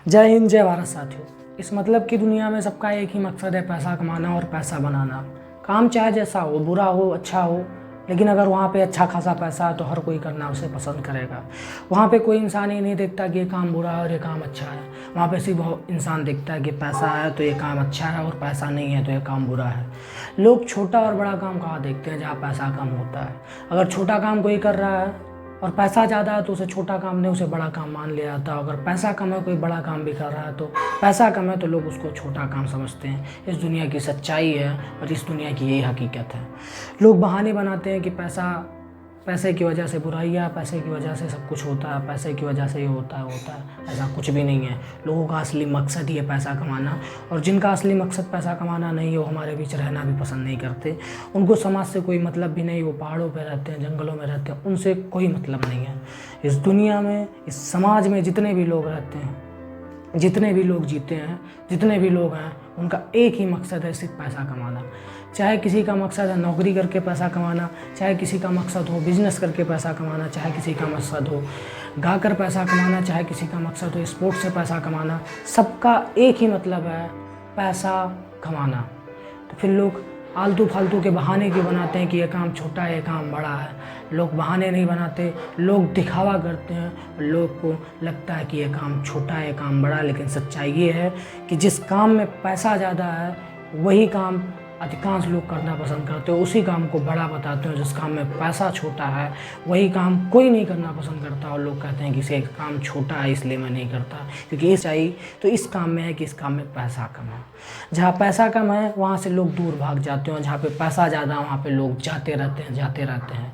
जय हिंद, जय भारत साथियों। इस मतलब की दुनिया में सबका एक ही मकसद है, पैसा कमाना और पैसा बनाना। काम चाहे जैसा हो, बुरा हो अच्छा हो, लेकिन अगर वहाँ पे अच्छा खासा पैसा है तो हर कोई करना उसे पसंद करेगा। वहाँ पे कोई इंसान ये नहीं देखता कि ये काम बुरा है और ये काम अच्छा है। वहाँ पे सिर्फ वो इंसान देखता है कि पैसा है तो ये काम अच्छा है और पैसा नहीं है तो ये काम बुरा है। लोग छोटा और बड़ा काम कहाँ देखते हैं? जहाँ पैसा कम होता है। अगर छोटा काम कोई कर रहा है और पैसा ज़्यादा है तो उसे छोटा काम नहीं, उसे बड़ा काम मान लिया जाता है। अगर पैसा कम है, कोई बड़ा काम भी कर रहा है तो पैसा कम है तो लोग उसको छोटा काम समझते हैं। इस दुनिया की सच्चाई है और इस दुनिया की यही हकीकत है। लोग बहाने बनाते हैं कि पैसे की वजह से बुराइयाँ, पैसे की वजह से सब कुछ होता है, पैसे की वजह से ये होता है। ऐसा कुछ भी नहीं है। लोगों का असली मकसद ही है पैसा कमाना, और जिनका असली मकसद पैसा कमाना नहीं है वो हमारे बीच रहना भी पसंद नहीं करते। उनको समाज से कोई मतलब भी नहीं। वो पहाड़ों पे रहते हैं, जंगलों में रहते हैं, उनसे कोई मतलब नहीं है। इस दुनिया में, इस समाज में जितने भी लोग रहते हैं, जितने भी लोग जीते हैं, जितने भी लोग हैं, उनका एक ही मकसद है, सिर्फ पैसा कमाना। चाहे किसी का मकसद है नौकरी करके पैसा कमाना, चाहे किसी का मकसद हो बिजनेस करके पैसा कमाना, चाहे किसी का मकसद हो गा कर पैसा कमाना, चाहे किसी का मकसद हो स्पोर्ट्स से पैसा कमाना। सबका एक ही मतलब है, पैसा कमाना। तो फिर लोग आलतू फालतू के बहाने क्यों बनाते हैं कि ये काम छोटा है, ये काम बड़ा है? लोग बहाने नहीं बनाते, लोग दिखावा करते हैं। लोग को लगता है कि ये काम छोटा है, ये काम बड़ा है, लेकिन सच्चाई ये है कि जिस काम में पैसा ज़्यादा है वही काम अधिकांश लोग करना पसंद करते हो। उसी काम को बड़ा बताते हो। जिस काम में पैसा छोटा है वही काम कोई नहीं करना पसंद करता, और लोग कहते हैं कि इसे काम छोटा है इसलिए मैं नहीं करता, क्योंकि ये चाहिए तो इस काम में है कि इस काम में पैसा कम है। जहाँ पैसा कम है वहाँ से लोग दूर भाग जाते हैं, जहाँ पे पैसा ज़्यादा है वहाँ पे लोग जाते रहते हैं।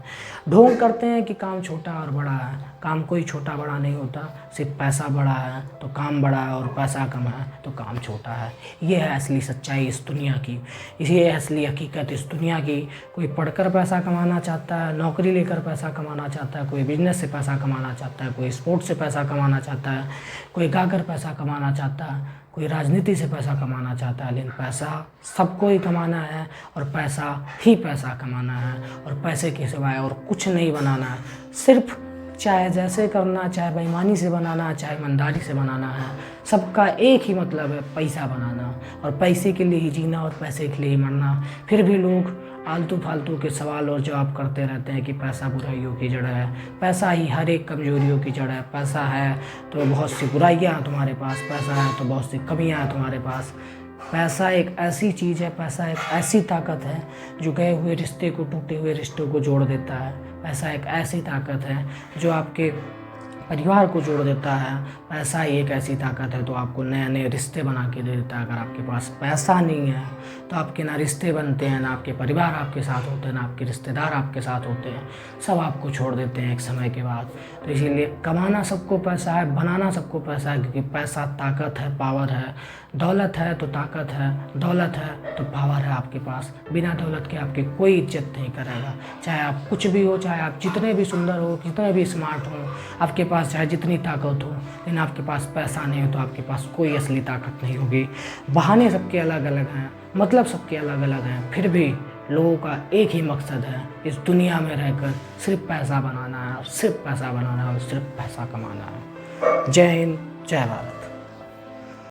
ढोंग करते हैं कि काम छोटा और बड़ा है। काम कोई छोटा बड़ा नहीं होता, सिर्फ पैसा बड़ा है तो काम बड़ा है, और पैसा कम है तो काम छोटा है। ये है असली सच्चाई इस दुनिया की, ये है असली हकीकत इस दुनिया की। कोई पढ़कर पैसा कमाना चाहता है, नौकरी लेकर पैसा कमाना चाहता है, कोई बिजनेस से पैसा कमाना चाहता है, कोई स्पोर्ट्स से पैसा कमाना चाहता है, कोई गाकर पैसा कमाना चाहता है, कोई राजनीति से पैसा कमाना चाहता है। लेकिन पैसा सबको ही कमाना है, और पैसा ही पैसा कमाना है, और पैसे के सिवाय और कुछ नहीं बनाना है। सिर्फ चाहे जैसे करना, चाहे बेईमानी से बनाना, चाहे ईमानदारी से बनाना है, सबका एक ही मतलब है, पैसा बनाना, और पैसे के लिए ही जीना और पैसे के लिए ही मरना। फिर भी लोग आलतू फालतू के सवाल और जवाब करते रहते हैं कि पैसा बुराइयों की जड़ है, पैसा ही हर एक कमजोरियों की जड़ है, पैसा है तो बहुत सी बुराइयां हैं तुम्हारे पास, पैसा है तो बहुत सी कमियां हैं तुम्हारे पास। पैसा एक ऐसी चीज़ है, पैसा एक ऐसी ताकत है जो गए हुए रिश्ते को, टूटे हुए रिश्तों को जोड़ देता है। पैसा एक ऐसी ताकत है जो आपके परिवार को जोड़ देता है। पैसा ही एक ऐसी ताकत है तो आपको नए नए रिश्ते बना के दे देता है। अगर आपके पास पैसा नहीं है तो आपके ना रिश्ते बनते हैं, ना आपके परिवार आपके साथ होते हैं, ना आपके रिश्तेदार आपके साथ होते हैं। सब आपको छोड़ देते हैं एक समय के बाद। तो इसीलिए कमाना सबको पैसा है, बनाना सबको पैसा है, क्योंकि पैसा ताकत है, पावर है। दौलत है तो ताकत है, दौलत है तो पावर है आपके पास। बिना दौलत के आपकी कोई इज्जत नहीं करेगा। चाहे आप कुछ भी हो, चाहे आप जितने भी सुंदर हो, जितने भी स्मार्ट हो, आपके पास चाहे जितनी ताकत हो, लेकिन आपके पास पैसा नहीं हो तो आपके पास कोई असली ताकत नहीं होगी। बहाने सबके अलग अलग हैं, मतलब सबके अलग अलग हैं, फिर भी लोगों का एक ही मकसद है, इस दुनिया में रहकर सिर्फ पैसा बनाना है, सिर्फ पैसा बनाना है और सिर्फ पैसा कमाना है। जय हिंद, जय भारत।